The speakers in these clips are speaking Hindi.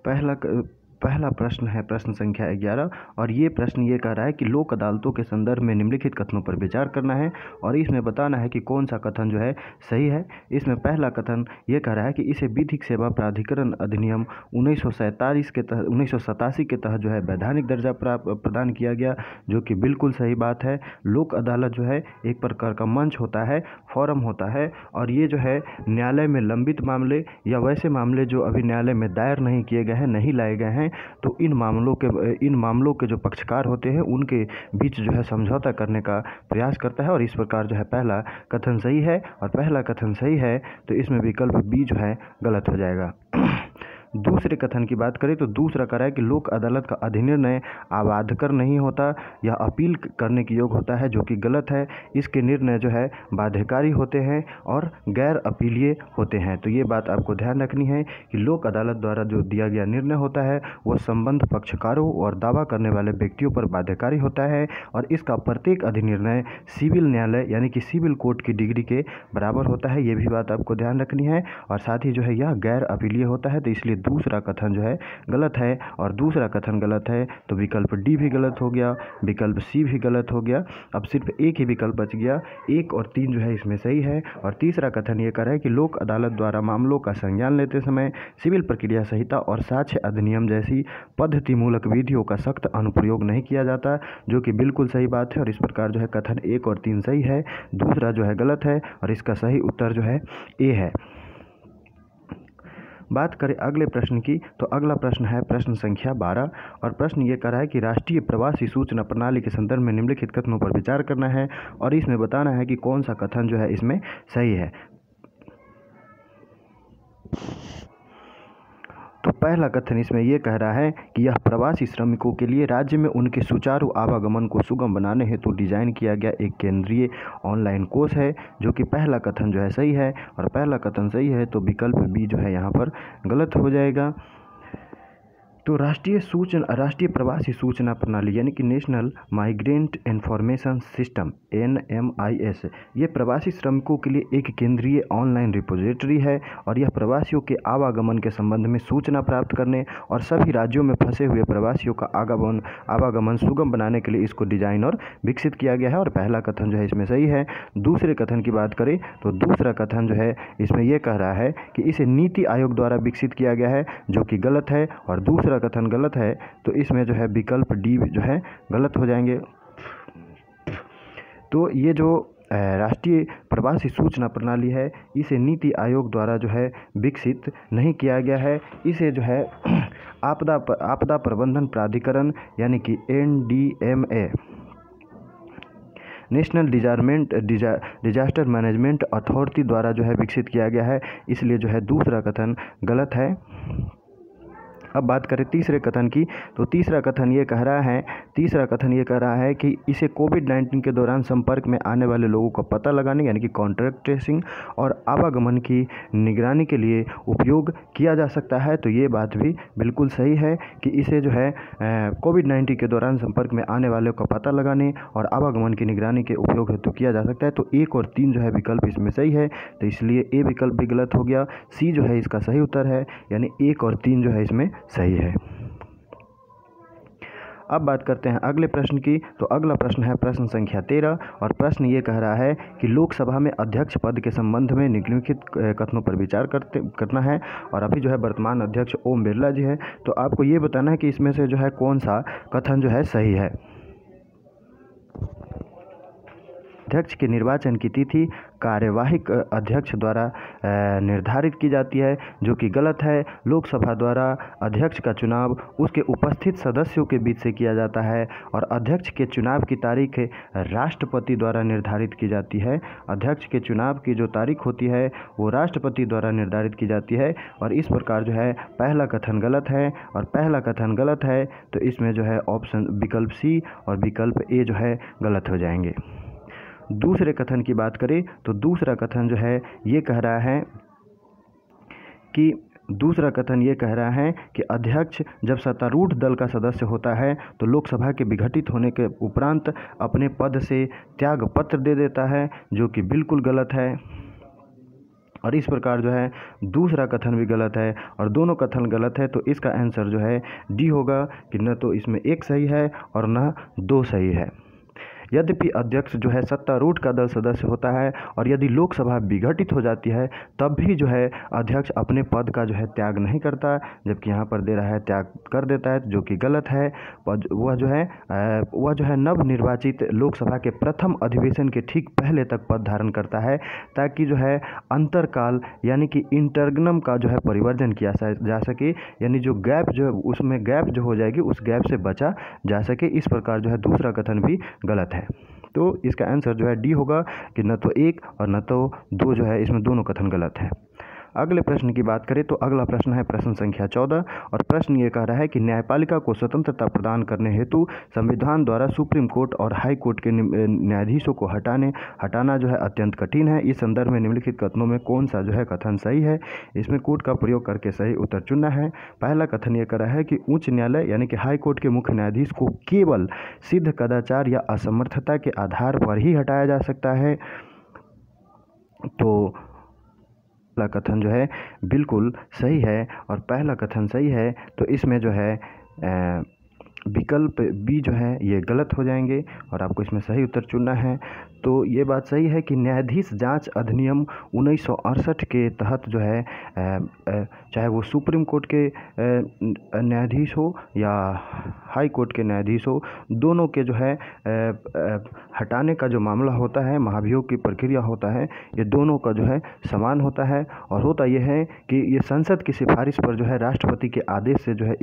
पहला प्रश्न है प्रश्न संख्या 11 और ये प्रश्न ये कह रहा है कि लोक अदालतों के संदर्भ में निम्नलिखित कथनों पर विचार करना है और इसमें बताना है कि कौन सा कथन जो है सही है। इसमें पहला कथन ये कह रहा है कि इसे विधिक सेवा प्राधिकरण अधिनियम 1987 के तहत जो है वैधानिक दर्जा प्रदान किया गया, जो कि बिल्कुल सही बात है। लोक अदालत जो है एक प्रकार का मंच होता है, फोरम होता है, और ये जो है न्यायालय में लंबित मामले या वैसे मामले जो अभी न्यायालय में दायर नहीं किए गए हैं, नहीं लाए गए हैं, तो इन मामलों के जो पक्षकार होते हैं उनके बीच जो है समझौता करने का प्रयास करता है। और इस प्रकार जो है पहला कथन सही है, और पहला कथन सही है तो इसमें विकल्प बी जो है गलत हो जाएगा। दूसरे कथन की बात करें तो दूसरा कह रहा है कि लोक अदालत का अधिनिर्णय अबाधकर नहीं होता, यह अपील करने के योग होता है, जो कि गलत है। इसके निर्णय जो है बाध्यकारी होते हैं और गैर अपीलीय होते हैं। तो ये बात आपको ध्यान रखनी है कि लोक अदालत द्वारा जो दिया गया निर्णय होता है वह संबंध पक्षकारों और दावा करने वाले व्यक्तियों पर बाध्यकारी होता है, और इसका प्रत्येक अधिनिर्णय सिविल न्यायालय यानी कि सिविल कोर्ट की डिग्री के बराबर होता है। ये भी बात आपको ध्यान रखनी है। और साथ ही जो है यह गैर अपीलीय होता है, तो इसलिए दूसरा कथन जो है गलत है, और दूसरा कथन गलत है तो विकल्प डी भी गलत हो गया, विकल्प सी भी गलत हो गया। अब सिर्फ एक ही विकल्प बच गया, 1 और 3 जो है इसमें सही है। और तीसरा कथन ये कर रहा है कि लोक अदालत द्वारा मामलों का संज्ञान लेते समय सिविल प्रक्रिया संहिता और साक्ष्य अधिनियम जैसी पद्धतिमूलक विधियों का सख्त अनुप्रयोग नहीं किया जाता, जो कि बिल्कुल सही बात है। और इस प्रकार जो है कथन 1 और 3 सही है, दूसरा जो है गलत है, और इसका सही उत्तर जो है ए है। बात करें अगले प्रश्न की तो अगला प्रश्न है प्रश्न संख्या 12 और प्रश्न ये कह रहा है कि राष्ट्रीय प्रवासी सूचना प्रणाली के संदर्भ में निम्नलिखित कथनों पर विचार करना है और इसमें बताना है कि कौन सा कथन जो है इसमें सही है। तो पहला कथन इसमें यह कह रहा है कि यह प्रवासी श्रमिकों के लिए राज्य में उनके सुचारू आवागमन को सुगम बनाने हेतु डिजाइन किया गया एक केंद्रीय ऑनलाइन कोर्स है, जो कि पहला कथन जो है सही है। और पहला कथन सही है तो विकल्प बी जो है यहाँ पर गलत हो जाएगा। तो राष्ट्रीय प्रवासी सूचना प्रणाली यानी कि national migrant information system NMIS ये प्रवासी श्रमिकों के लिए एक केंद्रीय ऑनलाइन रिपोजिटरी है, और यह प्रवासियों के आवागमन के संबंध में सूचना प्राप्त करने और सभी राज्यों में फंसे हुए प्रवासियों का आवागमन सुगम बनाने के लिए इसको डिजाइन और विकसित किया गया है। और पहला कथन जो है इसमें सही है। दूसरे कथन की बात करें तो दूसरा कथन जो है इसमें यह कह रहा है कि इसे नीति आयोग द्वारा विकसित किया गया है, जो कि गलत है। और दूसरा कथन गलत है तो इसमें जो है विकल्प डी जो है गलत हो जाएंगे। तो ये जो राष्ट्रीय प्रवासी सूचना प्रणाली है इसे नीति आयोग द्वारा जो है विकसित नहीं किया गया है, इसे जो है आपदा प्रबंधन प्राधिकरण यानी कि NDMA national disaster management authority द्वारा जो है विकसित किया गया है, इसलिए जो है दूसरा कथन गलत है। अब बात करें तीसरे कथन की तो तीसरा कथन ये कह रहा है कि इसे कोविड-19 के दौरान संपर्क में आने वाले लोगों का पता लगाने यानी कि कॉन्टैक्ट ट्रेसिंग और आवागमन की निगरानी के लिए उपयोग किया जा सकता है। तो ये बात भी बिल्कुल सही है कि इसे जो है कोविड-19 के दौरान संपर्क में आने वालों का पता लगाने और आवागमन की निगरानी के उपयोग हेतु किया जा सकता है। तो 1 और 3 जो है विकल्प इसमें सही है, तो इसलिए ए विकल्प भी गलत हो गया। सी जो है इसका सही उत्तर है, यानी 1 और 3 जो है इसमें सही है। अब बात करते हैं अगले प्रश्न की तो अगला प्रश्न है प्रश्न संख्या 13 और प्रश्न ये कह रहा है कि लोकसभा में अध्यक्ष पद के संबंध में निम्नलिखित कथनों पर विचार करना है। और अभी जो है वर्तमान अध्यक्ष ओम बिरला जी है, तो आपको ये बताना है कि इसमें से जो है कौन सा कथन जो है सही है। अध्यक्ष के निर्वाचन की तिथि कार्यवाहक अध्यक्ष द्वारा निर्धारित की जाती है, जो कि गलत है। लोकसभा द्वारा अध्यक्ष का चुनाव उसके उपस्थित सदस्यों के बीच से किया जाता है और अध्यक्ष के चुनाव की तारीख राष्ट्रपति द्वारा निर्धारित की जाती है। अध्यक्ष के चुनाव की जो तारीख होती है वो राष्ट्रपति द्वारा निर्धारित की जाती है। और इस प्रकार जो है पहला कथन गलत है और पहला कथन गलत है, तो इसमें जो है ऑप्शन विकल्प सी और विकल्प ए जो है गलत हो जाएंगे। दूसरे कथन की बात करें तो दूसरा कथन जो है ये कह रहा है कि अध्यक्ष जब सत्तारूढ़ दल का सदस्य होता है तो लोकसभा के विघटित होने के उपरांत अपने पद से त्याग पत्र दे देता है, जो कि बिल्कुल गलत है। और इस प्रकार जो है दूसरा कथन भी गलत है और दोनों कथन गलत है। तो इसका आंसर जो है डी होगा कि न तो इसमें एक सही है और न दो सही है। यद्यपि अध्यक्ष जो है सत्तारूढ़ का दल सदस्य होता है और यदि लोकसभा विघटित हो जाती है तब भी जो है अध्यक्ष अपने पद का जो है त्याग नहीं करता, जबकि यहाँ पर दे रहा है त्याग कर देता है, जो कि गलत है। वह जो है नवनिर्वाचित लोकसभा के प्रथम अधिवेशन के ठीक पहले तक पद धारण करता है, ताकि जो है अंतरकाल यानी कि इंटरग्नम का जो है परिवर्जन किया जा सके, यानी जो गैप जो है उसमें गैप जो हो जाएगी उस गैप से बचा जा सके। इस प्रकार जो है दूसरा कथन भी गलत है। तो इसका आंसर जो है डी होगा कि न तो एक और न तो दो जो है, इसमें दोनों कथन गलत है। अगले प्रश्न की बात करें तो अगला प्रश्न है प्रश्न संख्या 14 और प्रश्न ये कह रहा है कि न्यायपालिका को स्वतंत्रता प्रदान करने हेतु संविधान द्वारा सुप्रीम कोर्ट और हाई कोर्ट के न्यायाधीशों को हटाना जो है अत्यंत कठिन है। इस संदर्भ में निम्नलिखित कथनों में कौन सा जो है कथन सही है? इसमें कोर्ट का प्रयोग करके सही उत्तर चुनना है। पहला कथन ये कह रहा है कि उच्च न्यायालय यानी कि हाई कोर्ट के मुख्य न्यायाधीश को केवल सिद्ध कदाचार या असमर्थता के आधार पर ही हटाया जा सकता है। तो पहला कथन जो है बिल्कुल सही है और पहला कथन सही है, तो इसमें जो है विकल्प बी जो है ये गलत हो जाएंगे और आपको इसमें सही उत्तर चुनना है। तो ये बात सही है कि न्यायाधीश जांच अधिनियम 1968 के तहत जो है चाहे वो सुप्रीम कोर्ट के न्यायाधीश हो या हाई कोर्ट के न्यायाधीश हो, दोनों के जो है हटाने का जो मामला होता है, महाभियोग की प्रक्रिया होता है, ये दोनों का जो है समान होता है। और होता यह है कि ये संसद की सिफारिश पर जो है राष्ट्रपति के आदेश से जो है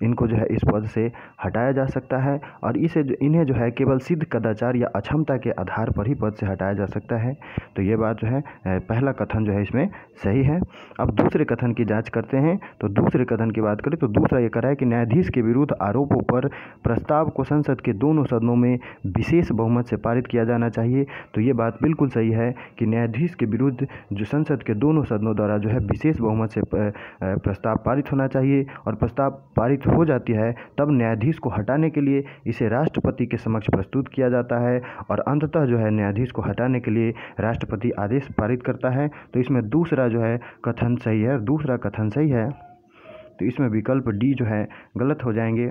इनको जो है इस पद से हटाया जा सकता है और इन्हें जो है केवल सिद्ध कदाचार या अक्षमता के आधार पर ही पद से हटाया जा सकता है। तो ये बात जो है पहला कथन जो है इसमें सही है। अब दूसरे कथन की जांच करते हैं। तो दूसरे कथन की बात करें तो दूसरा ये कह रहा है कि न्यायाधीश के विरुद्ध आरोपों पर प्रस्ताव को संसद के दोनों सदनों में विशेष बहुमत से पारित किया जाना चाहिए। तो ये बात बिल्कुल सही है कि न्यायाधीश के विरुद्ध जो संसद के दोनों सदनों द्वारा जो है विशेष बहुमत से प्रस्ताव पारित होना चाहिए और प्रस्ताव पारित हो जाती है तब न्यायाधीश को हटाने के लिए इसे राष्ट्रपति के समक्ष प्रस्तुत किया जाता है और अंततः जो है न्यायाधीश को हटाने के लिए राष्ट्रपति आदेश पारित करता है। तो इसमें दूसरा जो है कथन सही है, दूसरा कथन सही है। तो इसमें विकल्प डी जो है गलत हो जाएंगे।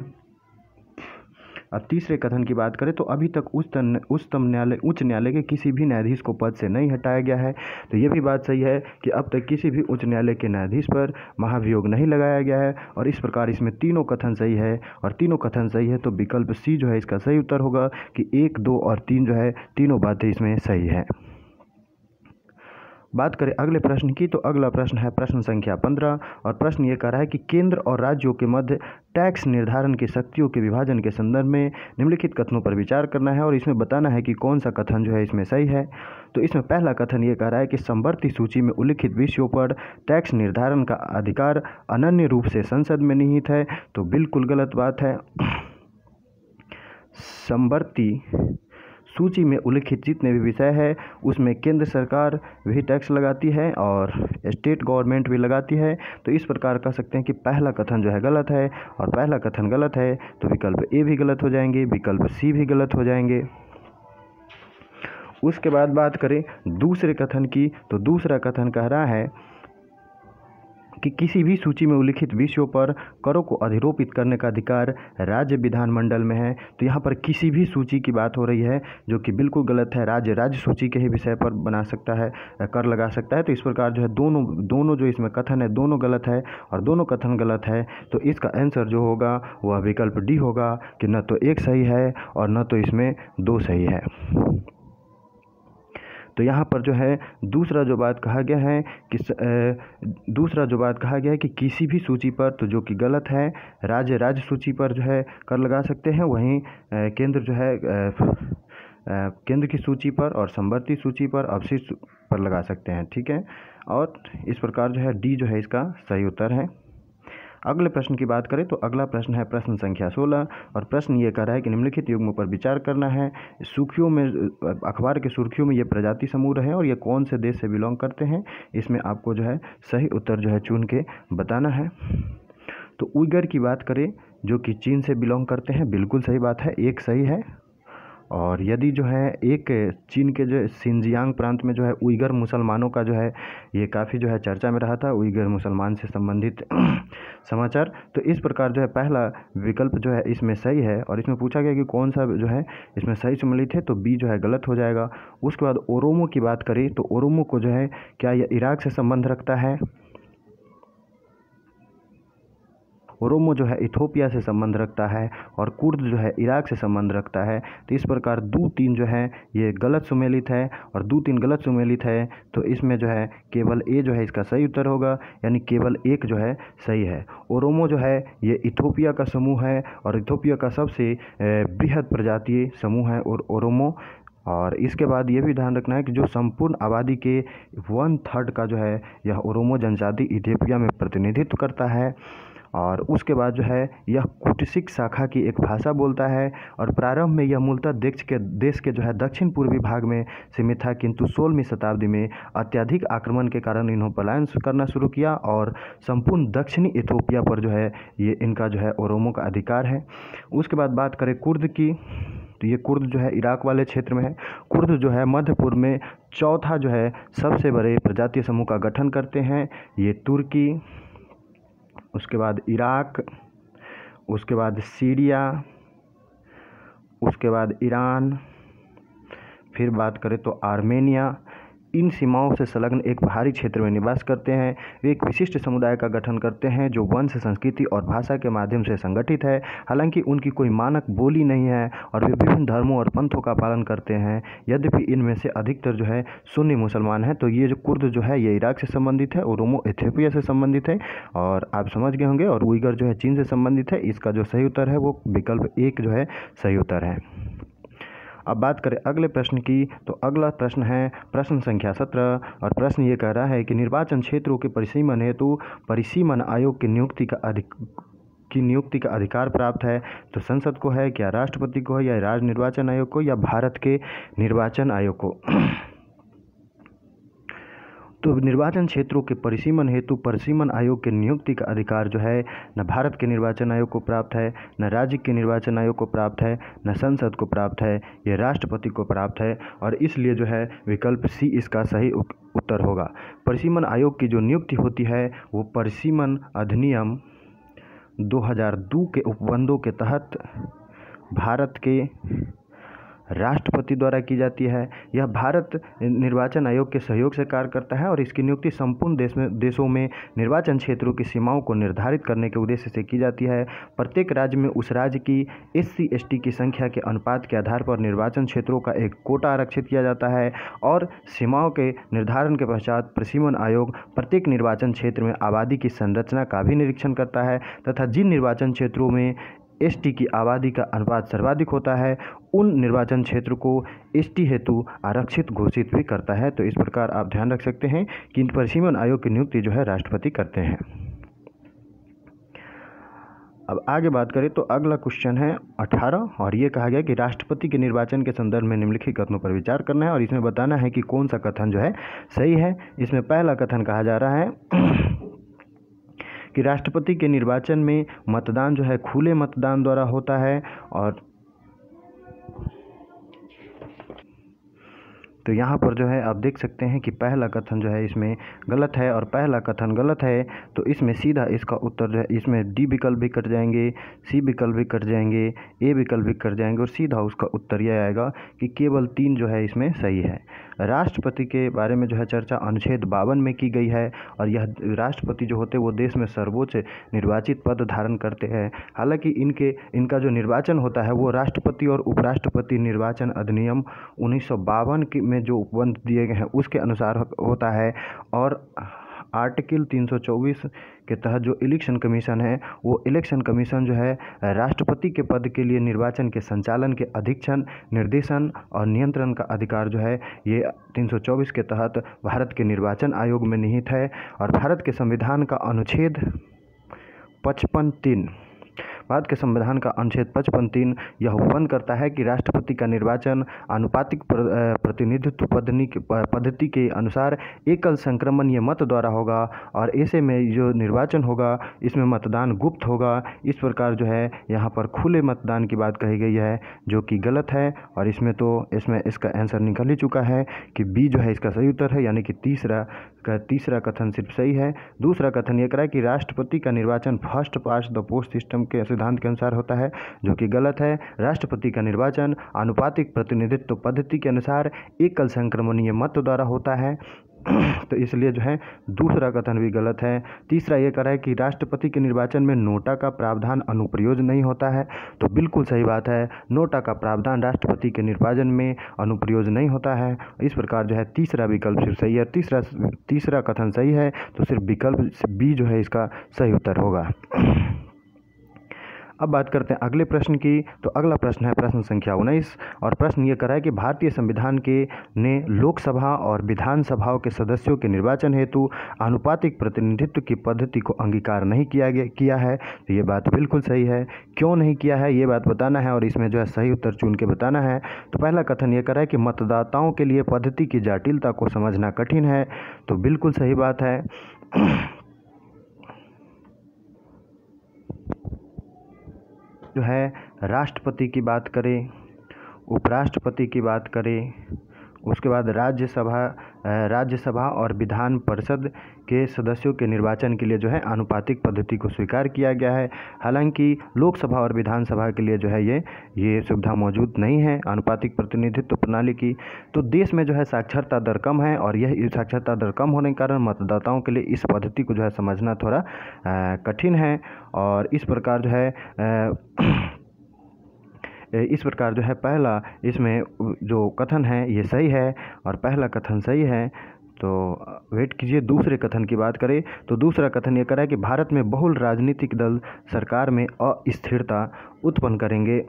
अब तीसरे कथन की बात करें तो अभी तक उच्च न्यायालय के किसी भी न्यायाधीश को पद से नहीं हटाया गया है। तो ये भी बात सही है कि अब तक किसी भी उच्च न्यायालय के न्यायाधीश पर महाभियोग नहीं लगाया गया है और इस प्रकार इसमें तीनों कथन सही है और तीनों कथन सही है। तो विकल्प सी जो है इसका सही उत्तर होगा कि 1, 2 और 3 जो है तीनों बातें इसमें सही है। बात करें अगले प्रश्न की तो अगला प्रश्न है प्रश्न संख्या 15 और प्रश्न ये कह रहा है कि केंद्र और राज्यों के मध्य टैक्स निर्धारण की शक्तियों के विभाजन के संदर्भ में निम्नलिखित कथनों पर विचार करना है और इसमें बताना है कि कौन सा कथन जो है इसमें सही है। तो इसमें पहला कथन ये कह रहा है कि समवर्ती सूची में उल्लिखित विषयों पर टैक्स निर्धारण का अधिकार अनन्य रूप से संसद में निहित है। तो बिल्कुल गलत बात है। समवर्ती सूची में उल्लिखित जितने भी विषय है उसमें केंद्र सरकार भी टैक्स लगाती है और स्टेट गवर्नमेंट भी लगाती है। तो इस प्रकार कह सकते हैं कि पहला कथन जो है गलत है और पहला कथन गलत है तो विकल्प ए भी गलत हो जाएंगे, विकल्प सी भी गलत हो जाएंगे। उसके बाद बात करें दूसरे कथन की तो दूसरा कथन कह रहा है कि किसी भी सूची में उल्लिखित विषयों पर करों को अधिरोपित करने का अधिकार राज्य विधानमंडल में है। तो यहाँ पर किसी भी सूची की बात हो रही है जो कि बिल्कुल गलत है। राज्य सूची के ही विषय पर बना सकता है, कर लगा सकता है। तो इस प्रकार जो है दोनों जो इसमें कथन है दोनों गलत है और दोनों कथन गलत है। तो इसका आंसर जो होगा वह विकल्प डी होगा कि न तो एक सही है और न तो इसमें दो सही है। तो यहाँ पर जो है दूसरा जो बात कहा गया है कि किसी भी सूची पर, तो जो कि गलत है, राज्य सूची पर जो है कर लगा सकते हैं। वहीं केंद्र जो है केंद्र की सूची पर और समवर्ती सूची पर अवशिष्ट पर लगा सकते हैं। ठीक है, और इस प्रकार जो है डी जो है इसका सही उत्तर है। अगले प्रश्न की बात करें तो अगला प्रश्न है प्रश्न संख्या 16 और प्रश्न ये कह रहा है कि निम्नलिखित युग्मों पर विचार करना है। सुर्खियों में अखबार के सुर्खियों में ये प्रजाति समूह रहे और ये कौन से देश से बिलोंग करते हैं, इसमें आपको जो है सही उत्तर जो है चुन के बताना है। तो उइगर की बात करें जो कि चीन से बिलोंग करते हैं, बिल्कुल सही बात है, एक सही है। और यदि जो है एक चीन के जो सिंजियांग प्रांत में जो है उइगर मुसलमानों का जो है ये काफ़ी जो है चर्चा में रहा था, उइगर मुसलमान से संबंधित समाचार। तो इस प्रकार जो है पहला विकल्प जो है इसमें सही है, और इसमें पूछा गया कि कौन सा जो है इसमें सही सम्मिलित है, तो बी जो है गलत हो जाएगा। उसके बाद ओरोमो की बात करें तो ओरोमो को जो है क्या यह इराक से संबंध रखता है? ओरोमो जो है इथोपिया से संबंध रखता है, और कुर्द जो है इराक से संबंध रखता है। तो इस प्रकार 2-3 जो है ये गलत सुमेलित है, और 2-3 गलत सुमेलित है। तो इसमें जो है केवल ए जो है इसका सही उत्तर होगा, यानी केवल एक जो है सही है। ओरोमो जो है ये इथोपिया का समूह है, और इथोपिया का सबसे बृहद प्रजातीय समूह है और ओरोमो। और इसके बाद ये भी ध्यान रखना है कि जो संपूर्ण आबादी के 1/3 का जो है यह ओरोमो जनजाति इथियोपिया में प्रतिनिधित्व करता है। और उसके बाद जो है यह कुटिसिक शाखा की एक भाषा बोलता है, और प्रारंभ में यह मूलतः देश के जो है दक्षिण पूर्वी भाग में सीमित था, किंतु 16वीं शताब्दी में अत्यधिक आक्रमण के कारण इन्होंने पलायन करना शुरू किया, और संपूर्ण दक्षिणी इथोपिया पर जो है ये इनका जो है ओरोमो का अधिकार है। उसके बाद बात करें कुर्द की, तो ये कुर्द जो है इराक वाले क्षेत्र में है। कुर्द जो है मध्य पूर्व में चौथा जो है सबसे बड़े प्रजातीय समूह का गठन करते हैं। ये तुर्की, उसके बाद इराक, उसके बाद सीरिया, उसके बाद ईरान, फिर बात करें तो आर्मेनिया, इन सीमाओं से संलग्न एक पहाड़ी क्षेत्र में निवास करते हैं। वे एक विशिष्ट समुदाय का गठन करते हैं जो वंश, संस्कृति और भाषा के माध्यम से संगठित है। हालांकि उनकी कोई मानक बोली नहीं है, और वे विभिन्न धर्मों और पंथों का पालन करते हैं। यद्यपि इनमें से अधिकतर जो है सुन्नी मुसलमान हैं। तो ये जो कुर्द जो है ये इराक से संबंधित है, ओरोमो इथियोपिया से संबंधित है, और आप समझ गए होंगे। और उइगर जो है चीन से संबंधित है। इसका जो सही उत्तर है वो विकल्प एक जो है सही उत्तर है। अब बात करें अगले प्रश्न की, तो अगला प्रश्न है प्रश्न संख्या 17, और प्रश्न ये कह रहा है कि निर्वाचन क्षेत्रों के परिसीमन हेतु परिसीमन आयोग की नियुक्ति का अधिकार प्राप्त है। तो संसद को है, क्या राष्ट्रपति को है, या राज्य निर्वाचन आयोग को, या भारत के निर्वाचन आयोग को? तो निर्वाचन क्षेत्रों के परिसीमन हेतु परिसीमन आयोग के नियुक्ति का अधिकार जो है न भारत के निर्वाचन आयोग को प्राप्त है, न राज्य के निर्वाचन आयोग को प्राप्त है, न संसद को प्राप्त है, ये राष्ट्रपति को प्राप्त है। और इसलिए जो है विकल्प सी इसका सही उत्तर होगा। परिसीमन आयोग की जो नियुक्ति होती है वो परिसीमन अधिनियम 2002 के उपबंधों के तहत भारत के राष्ट्रपति द्वारा की जाती है। यह भारत निर्वाचन आयोग के सहयोग से कार्य करता है, और इसकी नियुक्ति संपूर्ण देशों में निर्वाचन क्षेत्रों की सीमाओं को निर्धारित करने के उद्देश्य से की जाती है। प्रत्येक राज्य में उस राज्य की SC/ST की संख्या के अनुपात के आधार पर निर्वाचन क्षेत्रों का एक कोटा आरक्षित किया जाता है, और सीमाओं के निर्धारण के पश्चात परिसीमन आयोग प्रत्येक निर्वाचन क्षेत्र में आबादी की संरचना का भी निरीक्षण करता है, तथा जिन निर्वाचन क्षेत्रों में ST की आबादी का अनुपात सर्वाधिक होता है उन निर्वाचन क्षेत्र को ST हेतु आरक्षित घोषित भी करता है। तो इस प्रकार आप ध्यान रख सकते हैं कि इन परिसीमन आयोग की नियुक्ति जो है राष्ट्रपति करते हैं। अब आगे बात करें तो अगला क्वेश्चन है 18, और ये कहा गया कि राष्ट्रपति के निर्वाचन के संदर्भ में निम्नलिखित कथनों पर विचार करना है, और इसमें बताना है कि कौन सा कथन जो है सही है। इसमें पहला कथन कहा जा रहा है कि राष्ट्रपति के निर्वाचन में मतदान जो है खुले मतदान द्वारा होता है, और तो यहाँ पर जो है आप देख सकते हैं कि पहला कथन जो है इसमें गलत है, और पहला कथन गलत है। तो इसमें सीधा इसका उत्तर जो है, इसमें डी विकल्प भी कट जाएंगे, सी विकल्प भी कट जाएंगे, ए विकल्प भी कट जाएंगे, और सीधा उसका उत्तर यह आएगा कि केवल 3 जो है इसमें सही है। राष्ट्रपति के बारे में जो है चर्चा अनुच्छेद 52 में की गई है, और यह राष्ट्रपति जो होते हैं वो देश में सर्वोच्च निर्वाचित पद धारण करते हैं। हालांकि इनका जो निर्वाचन होता है वो राष्ट्रपति और उपराष्ट्रपति निर्वाचन अधिनियम 1952 में जो उपबंध दिए गए हैं उसके अनुसार होता है, और आर्टिकल 324 के तहत जो इलेक्शन कमीशन है वो इलेक्शन कमीशन जो है राष्ट्रपति के पद के लिए निर्वाचन के संचालन के अधीक्षण, निर्देशन और नियंत्रण का अधिकार जो है ये 324 के तहत भारत के निर्वाचन आयोग में निहित है। और भारत के संविधान का अनुच्छेद 55(3) भारत के संविधान का अनुच्छेद 55(3) यह उपबंध करता है कि राष्ट्रपति का निर्वाचन आनुपातिक प्रतिनिधित्व पद्धति के अनुसार एकल संक्रमणीय मत द्वारा होगा और ऐसे में जो निर्वाचन होगा इसमें मतदान गुप्त होगा। इस प्रकार जो है यहाँ पर खुले मतदान की बात कही गई है, जो कि गलत है। और इसमें इसका आंसर निकल ही चुका है कि बी जो है इसका सही उत्तर है, यानी कि तीसरा कथन सिर्फ सही है। दूसरा कथन ये कह रहा है कि राष्ट्रपति का निर्वाचन first past the post system के सिद्धांत के अनुसार होता है, जो कि गलत है। राष्ट्रपति का निर्वाचन आनुपातिक प्रतिनिधित्व पद्धति के अनुसार एकल संक्रमणीय मत द्वारा होता है, तो इसलिए जो है दूसरा कथन भी गलत है। तीसरा ये कह रहा है कि राष्ट्रपति के निर्वाचन में नोटा का प्रावधान अनुप्रयोग नहीं होता है, तो बिल्कुल सही बात है, नोटा का प्रावधान राष्ट्रपति के निर्वाचन में अनुप्रयोग नहीं होता है। इस प्रकार जो है तीसरा विकल्प सिर्फ सही है। तीसरा कथन सही है, तो सिर्फ विकल्प बी जो है इसका सही उत्तर होगा। अब बात करते हैं अगले प्रश्न की। तो अगला प्रश्न है प्रश्न संख्या 19 और प्रश्न ये कर रहा है कि भारतीय संविधान ने लोकसभा और विधानसभाओं के सदस्यों के निर्वाचन हेतु आनुपातिक प्रतिनिधित्व की पद्धति को अंगीकार नहीं किया है। तो ये बात बिल्कुल सही है। क्यों नहीं किया है ये बात बताना है और इसमें जो है सही उत्तर चुन के बताना है। तो पहला कथन ये कर रहा है कि मतदाताओं के लिए पद्धति की जटिलता को समझना कठिन है, तो बिल्कुल सही बात है। जो है राष्ट्रपति की बात करें, उपराष्ट्रपति की बात करें, उसके बाद राज्यसभा और विधान परिषद के सदस्यों के निर्वाचन के लिए जो है आनुपातिक पद्धति को स्वीकार किया गया है। हालांकि लोकसभा और विधानसभा के लिए जो है ये सुविधा मौजूद नहीं है आनुपातिक प्रतिनिधित्व प्रणाली की। तो देश में जो है साक्षरता दर कम है और यह साक्षरता दर कम होने के कारण मतदाताओं के लिए इस पद्धति को जो है समझना थोड़ा कठिन है। और इस प्रकार जो है पहला इसमें जो कथन है ये सही है और पहला कथन सही है। तो वेट कीजिए, दूसरे कथन की बात करें तो दूसरा कथन ये कर रहा है कि भारत में बहुल राजनीतिक दल सरकार में अस्थिरता उत्पन्न करेंगे।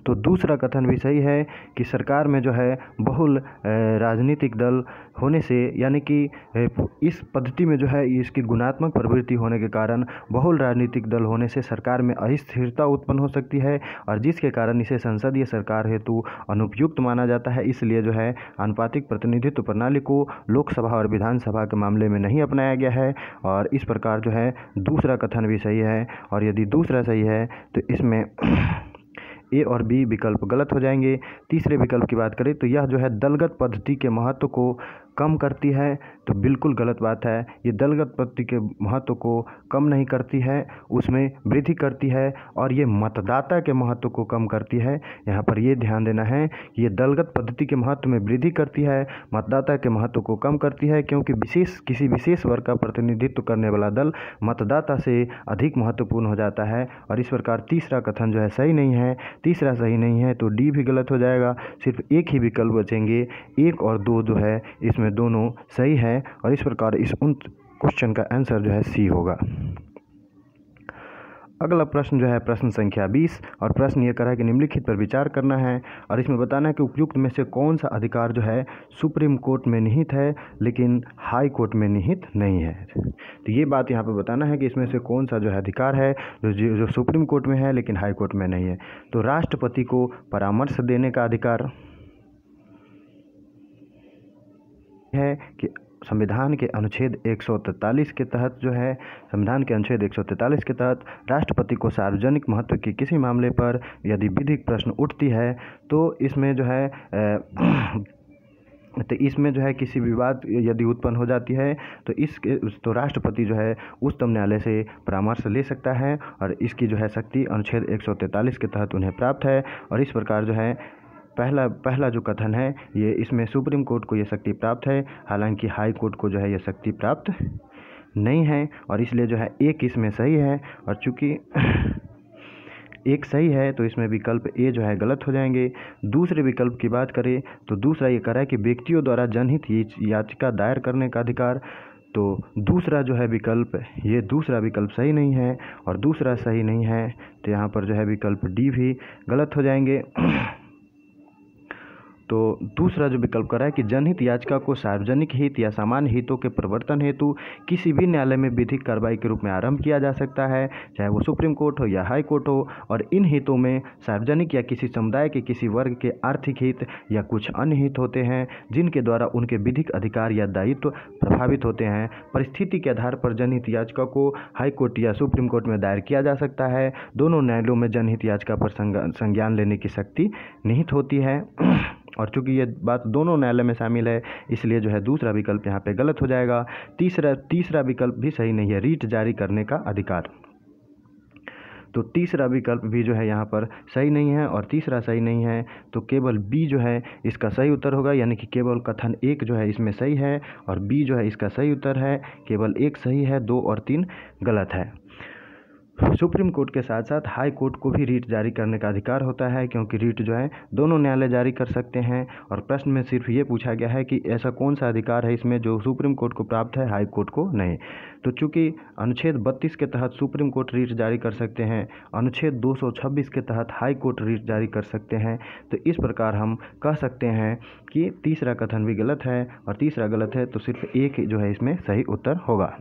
तो दूसरा कथन भी सही है कि सरकार में जो है बहुल राजनीतिक दल होने से, यानी कि इस पद्धति में जो है इसकी गुणात्मक प्रवृत्ति होने के कारण बहुल राजनीतिक दल होने से सरकार में अस्थिरता उत्पन्न हो सकती है और जिसके कारण इसे संसदीय सरकार हेतु अनुपयुक्त माना जाता है। इसलिए जो है आनुपातिक प्रतिनिधित्व प्रणाली को लोकसभा और विधानसभा के मामले में नहीं अपनाया गया है और इस प्रकार जो है दूसरा कथन भी सही है। और यदि दूसरा सही है तो इसमें ए और बी विकल्प गलत हो जाएंगे। तीसरे विकल्प की बात करें तो यह जो है दलगत पद्धति के महत्व को कम करती है, तो बिल्कुल गलत बात है। ये दलगत पद्धति के महत्व को कम नहीं करती है, उसमें वृद्धि करती है और ये मतदाता के महत्व को कम करती है। यहाँ पर ये ध्यान देना है कि ये दलगत पद्धति के महत्व में वृद्धि करती है, मतदाता के महत्व को कम करती है, क्योंकि किसी विशेष वर्ग का प्रतिनिधित्व करने वाला दल मतदाता से अधिक महत्वपूर्ण हो जाता है। और इस प्रकार तीसरा कथन जो है सही नहीं है, तीसरा सही नहीं है तो डी भी गलत हो जाएगा। सिर्फ एक ही विकल्प बचेंगे, 1 और 2 जो है इसमें दोनों सही है और इस प्रकार इस क्वेश्चन का आंसर जो है सी होगा। अगला प्रश्न जो है प्रश्न संख्या 20 और प्रश्न ये कर रहा है कि निम्नलिखित पर विचार करना है और इसमें बताना है कि उपयुक्त में से कौन सा अधिकार जो है सुप्रीम कोर्ट में निहित है लेकिन हाई कोर्ट में निहित नहीं है। तो ये बात यहाँ पे बताना है कि इसमें से कौन सा जो है अधिकार है जो सुप्रीम कोर्ट में है लेकिन हाई कोर्ट में नहीं है। तो राष्ट्रपति को परामर्श देने का अधिकार है कि संविधान के अनुच्छेद 143 के तहत जो है संविधान के अनुच्छेद 143 के तहत राष्ट्रपति को सार्वजनिक महत्व के किसी मामले पर यदि विधिक प्रश्न उठती है तो इसमें जो है किसी विवाद यदि उत्पन्न हो जाती है तो राष्ट्रपति जो है उच्चतम न्यायालय से परामर्श ले सकता है और इसकी जो है शक्ति अनुच्छेद 143 के तहत उन्हें प्राप्त है। और इस प्रकार जो है पहला जो कथन है ये इसमें सुप्रीम कोर्ट को ये शक्ति प्राप्त है, हालांकि हाई कोर्ट को जो है ये शक्ति प्राप्त नहीं है और इसलिए जो है एक इसमें सही है और चूँकि एक सही है तो इसमें विकल्प ए जो है गलत हो जाएंगे। दूसरे विकल्प की बात करें तो दूसरा ये कह रहा है कि व्यक्तियों द्वारा जनहित याचिका दायर करने का अधिकार, तो दूसरा जो है विकल्प ये दूसरा विकल्प सही नहीं है और दूसरा सही नहीं है तो यहाँ पर जो है विकल्प डी भी गलत हो जाएंगे। तो दूसरा जो विकल्प कर रहा है कि जनहित याचिका को सार्वजनिक हित या सामान्य हितों के प्रवर्तन हेतु किसी भी न्यायालय में विधिक कार्रवाई के रूप में आरंभ किया जा सकता है, चाहे वो सुप्रीम कोर्ट हो या हाई कोर्ट हो, और इन हितों में सार्वजनिक या किसी समुदाय के किसी वर्ग के आर्थिक हित या कुछ अन्य हित होते हैं जिनके द्वारा उनके विधिक अधिकार या दायित्व प्रभावित होते हैं। परिस्थिति के आधार पर जनहित याचिका को हाई कोर्ट या सुप्रीम कोर्ट में दायर किया जा सकता है। दोनों न्यायालयों में जनहित याचिका पर संज्ञान लेने की शक्ति निहित होती है। और चूंकि ये बात दोनों न्यायालय में शामिल है, इसलिए जो है दूसरा विकल्प यहाँ पे गलत हो जाएगा। तीसरा विकल्प भी सही नहीं है, रीट जारी करने का अधिकार। तो तीसरा विकल्प भी जो है यहाँ पर सही नहीं है और तीसरा सही नहीं है, तो केवल बी जो है इसका सही उत्तर होगा, यानी कि केवल कथन 1 जो है इसमें सही है और बी जो है इसका सही उत्तर है। केवल 1 सही है, 2 और 3 गलत है। सुप्रीम कोर्ट के साथ साथ हाई कोर्ट को भी रीट जारी करने का अधिकार होता है, क्योंकि रीट जो है दोनों न्यायालय जारी कर सकते हैं। और प्रश्न में सिर्फ ये पूछा गया है कि ऐसा कौन सा अधिकार है इसमें जो सुप्रीम कोर्ट को प्राप्त है, हाई कोर्ट को नहीं। तो चूंकि अनुच्छेद 32 के तहत सुप्रीम कोर्ट रीट जारी कर सकते हैं, अनुच्छेद 226 के तहत हाई कोर्ट रीट जारी कर सकते हैं, तो इस प्रकार हम कह सकते हैं कि तीसरा कथन भी गलत है और तीसरा गलत है, तो सिर्फ एक जो है इसमें सही उत्तर होगा।